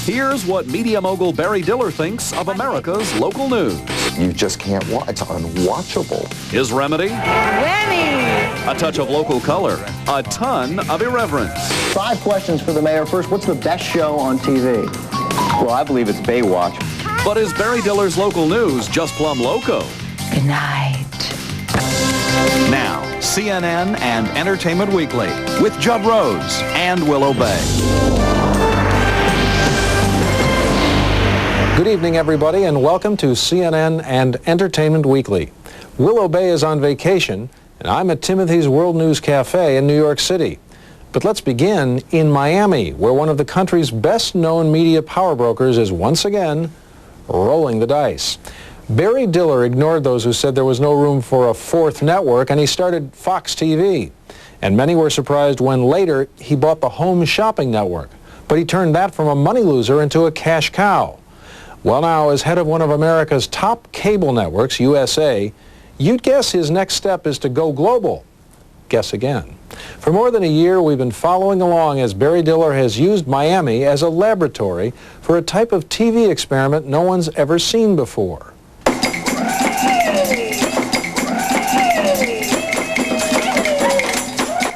Here's what media mogul Barry Diller thinks of America's local news. You just can't watch. It's unwatchable. His remedy? WAMI! A touch of local color, a ton of irreverence. 5 questions for the mayor. First, what's the best show on TV? Well, I believe it's Baywatch. But is Barry Diller's local news just plumb loco? Good night. Now, CNN and Entertainment Weekly with Judd Rose and Willow Bay. Good evening, everybody, and welcome to CNN and Entertainment Weekly. Willow Bay is on vacation, and I'm at Timothy's World News Cafe in New York City. But let's begin in Miami, where one of the country's best-known media power brokers is once again rolling the dice. Barry Diller ignored those who said there was no room for a fourth network, and he started Fox TV. And many were surprised when later he bought the Home Shopping Network. But he turned that from a money loser into a cash cow. Well, now, as head of one of America's top cable networks, USA, you'd guess his next step is to go global. Guess again. For more than a year, we've been following along as Barry Diller has used Miami as a laboratory for a type of TV experiment no one's ever seen before.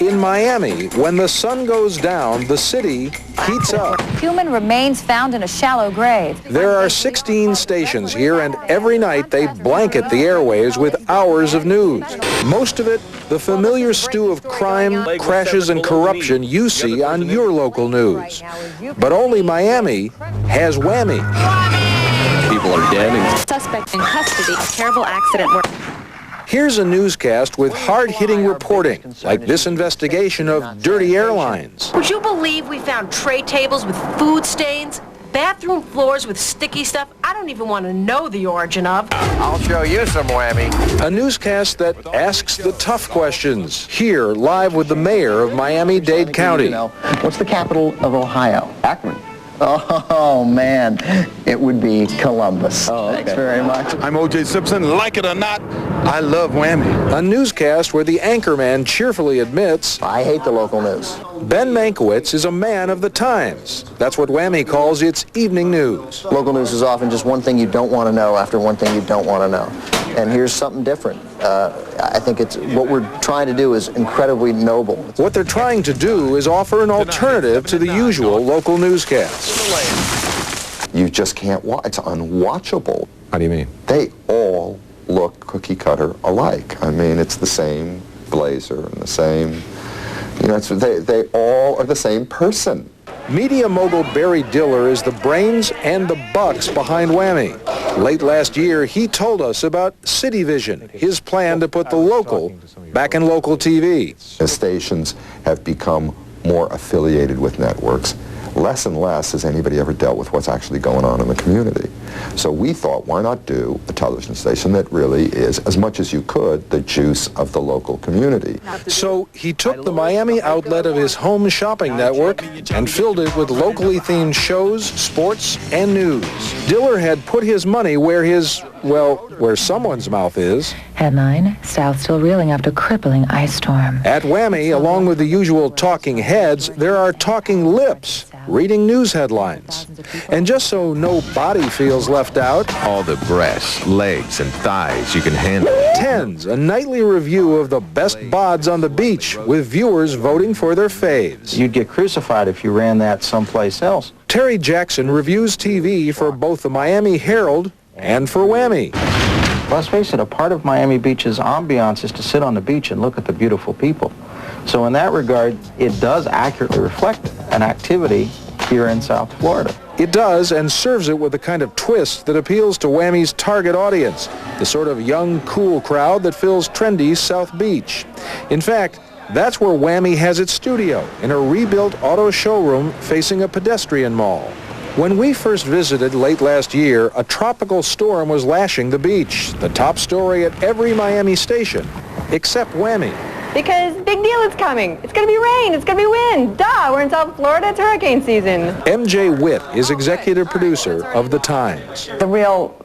In Miami, when the sun goes down, the city heats up. Human remains found in a shallow grave. There are 16 stations here, and every night they blanket the airwaves with hours of news. Most of it, the familiar stew of crime, crashes, and corruption you see on your local news. But only Miami has WAMI. People are dead and Suspect in custody. A terrible accident where... Here's a newscast with hard-hitting reporting, like this investigation of dirty airlines. Would you believe we found tray tables with food stains? Bathroom floors with sticky stuff I don't even want to know the origin of. I'll show you some WAMI. A newscast that asks the tough questions. Here, live with the mayor of Miami-Dade County. What's the capital of Ohio? Akron. Oh, man. It would be Columbus. Oh, okay. Thanks very much. I'm O.J. Simpson. Like it or not, I love WAMI. A newscast where the anchorman cheerfully admits I hate the local news. Ben Mankiewicz is a man of the times. That's what WAMI calls its evening news. Local news is often just one thing you don't want to know after one thing you don't want to know. And here's something different. I think it's what we're trying to do is incredibly noble. What they're trying to do is offer an alternative to the usual local newscasts. You just can't watch. It's unwatchable. How do you mean? They all look cookie cutter alike. I mean, it's the same blazer and the same, you know, they all are the same person. Media mogul Barry Diller is the brains and the bucks behind WAMI. Late last year, he told us about City Vision, his plan to put the local back in local TV. The stations have become more affiliated with networks. Less and less has anybody ever dealt with what's actually going on in the community. So we thought, why not do a television station that really is, as much as you could, the juice of the local community. So he took the Miami outlet of his Home Shopping Network and filled it with locally themed shows, sports, and news. Diller had put his money where his, well, where someone's mouth is. Headline, South still reeling after crippling ice storm. At WAMI, along with the usual talking heads, there are talking lips, reading news headlines. And just so no body feels left out, All the breasts, legs, and thighs you can handle. Tens, a nightly review of the best bods on the beach, with viewers voting for their faves. You'd get crucified if you ran that someplace else. Terry Jackson reviews TV for both the Miami Herald and for WAMI. Let's face it, a part of Miami Beach's ambiance is to sit on the beach and look at the beautiful people. So in that regard, it does accurately reflect an activity here in South Florida. It does, and serves it with the kind of twist that appeals to WAMI's target audience, the sort of young, cool crowd that fills trendy South Beach. In fact, that's where WAMI has its studio, in a rebuilt auto showroom facing a pedestrian mall. When we first visited late last year, a tropical storm was lashing the beach, the top story at every Miami station, except WAMI. Because big deal, it's coming. It's going to be rain. It's going to be wind. Duh, we're in South Florida. It's hurricane season. MJ Witt is executive producer of The Times. The real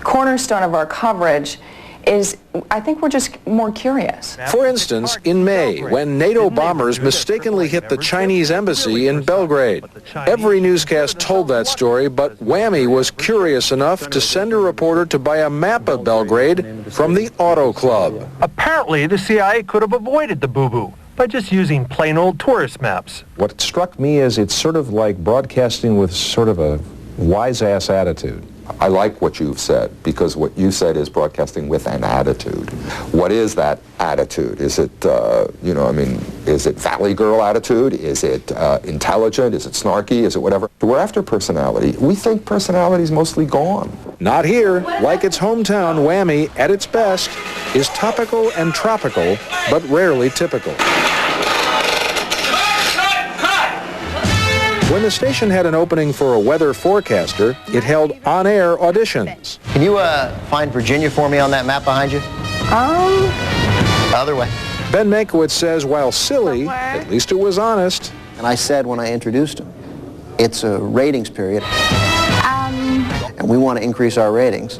cornerstone of our coverage is, I think we're just more curious. For instance, in May, when NATO bombers mistakenly hit the Chinese embassy in Belgrade. Every newscast told that story, but WAMI was curious enough to send a reporter to buy a map of Belgrade from the Auto Club. Apparently, the CIA could have avoided the boo-boo by just using plain old tourist maps. What struck me is it's sort of like broadcasting with sort of a wise-ass attitude. I like what you've said, because what you said is broadcasting with an attitude. What is that attitude? Is it, is it Valley Girl attitude? Is it intelligent? Is it snarky? Is it whatever? We're after personality. We think personality's mostly gone. Not here. Like its hometown, WAMI, at its best, is topical and tropical, but rarely typical. When the station had an opening for a weather forecaster, it held on-air auditions. Can you find Virginia for me on that map behind you? Other way. Ben Mankiewicz says while silly, at least it was honest. And I said when I introduced him, it's a ratings period. And we want to increase our ratings.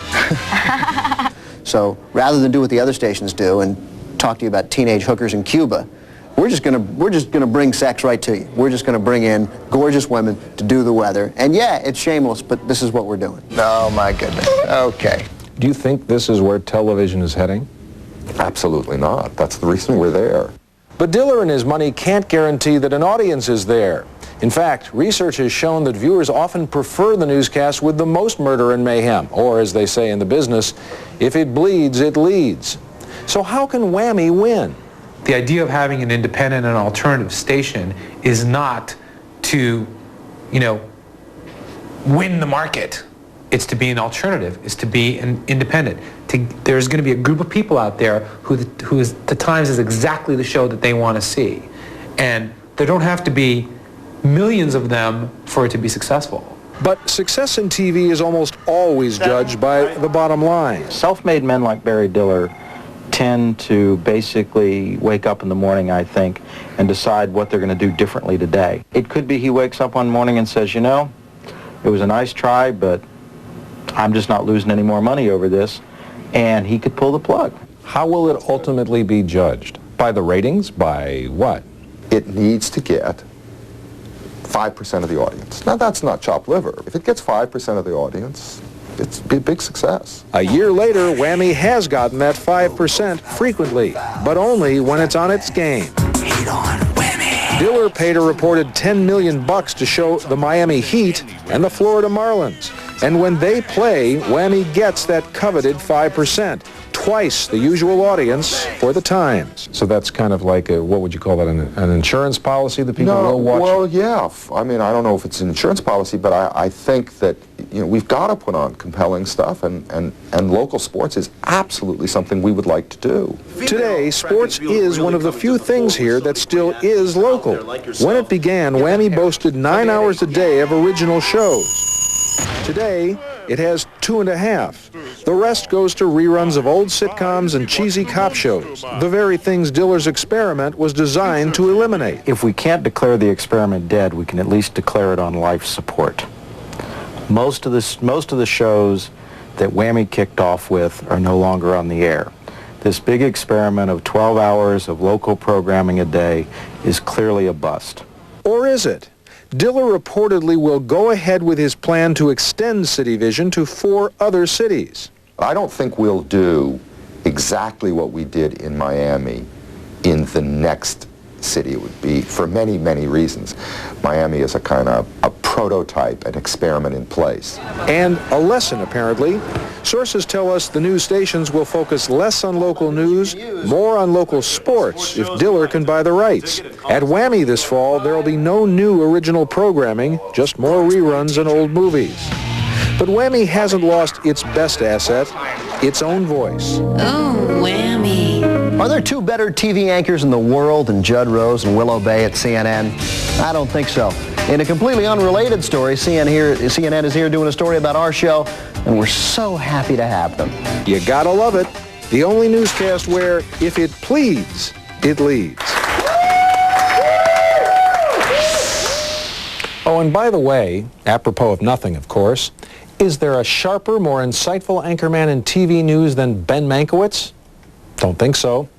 So rather than do what the other stations do and talk to you about teenage hookers in Cuba, we're just gonna bring sex right to you. We're just gonna bring in gorgeous women to do the weather. And yeah, it's shameless, but this is what we're doing. Oh my goodness. Okay. Do you think this is where television is heading? Absolutely not. That's the reason we're there. But Diller and his money can't guarantee that an audience is there. In fact, research has shown that viewers often prefer the newscast with the most murder and mayhem, or as they say in the business, if it bleeds, it leads. So how can WAMI win? The idea of having an independent and alternative station is not to, win the market. It's to be an alternative. It's to be an independent. There's going to be a group of people out there who the Times is exactly the show that they want to see. And there don't have to be millions of them for it to be successful. But success in TV is almost always judged by the bottom line. Self-made men like Barry Diller tend to basically wake up in the morning, I think, and decide what they're going to do differently today. It could be he wakes up one morning and says, it was a nice try, but I'm just not losing any more money over this, and he could pull the plug. How will it ultimately be judged? By the ratings? By what? It needs to get 5% of the audience. Now, that's not chopped liver. If it gets 5% of the audience, it's a big success. A year later, WAMI has gotten that 5% frequently, but only when it's on its game. Hate on WAMI. Diller paid a reported $10 million to show the Miami Heat and the Florida Marlins. And when they play, WAMI gets that coveted 5%, twice the usual audience for the Times. So that's kind of like what would you call that, an insurance policy that people will watch? Well, yeah. I mean, I don't know if it's an insurance policy, but I think that we've got to put on compelling stuff, and local sports is absolutely something we would like to do. Today, sports is one of the few things here that still is local. When it began, WAMI boasted 9 hours a day of original shows. Today, it has 2.5. The rest goes to reruns of old sitcoms and cheesy cop shows, the very things Diller's experiment was designed to eliminate. If we can't declare the experiment dead, we can at least declare it on life support. Most of the shows that WAMI kicked off with are no longer on the air. This big experiment of 12 hours of local programming a day is clearly a bust. Or is it? Diller reportedly will go ahead with his plan to extend CityVision to 4 other cities. I don't think we'll do exactly what we did in Miami in the next city. It would be for many, many reasons. Miami is a kind of a prototype, an experiment in place. And a lesson, apparently. Sources tell us the news stations will focus less on local news, more on local sports, if Diller can buy the rights. At WAMI this fall, there will be no new original programming, just more reruns and old movies. But WAMI hasn't lost its best asset, its own voice. Oh, WAMI. Are there 2 better TV anchors in the world than Judd Rose and Willow Bay at CNN? I don't think so. In a completely unrelated story, CNN is here doing a story about our show, and we're so happy to have them. You gotta love it. The only newscast where, if it pleads, it leads. Oh, and by the way, apropos of nothing, of course, Is there a sharper, more insightful anchorman in TV news than Ben Mankiewicz? Don't think so.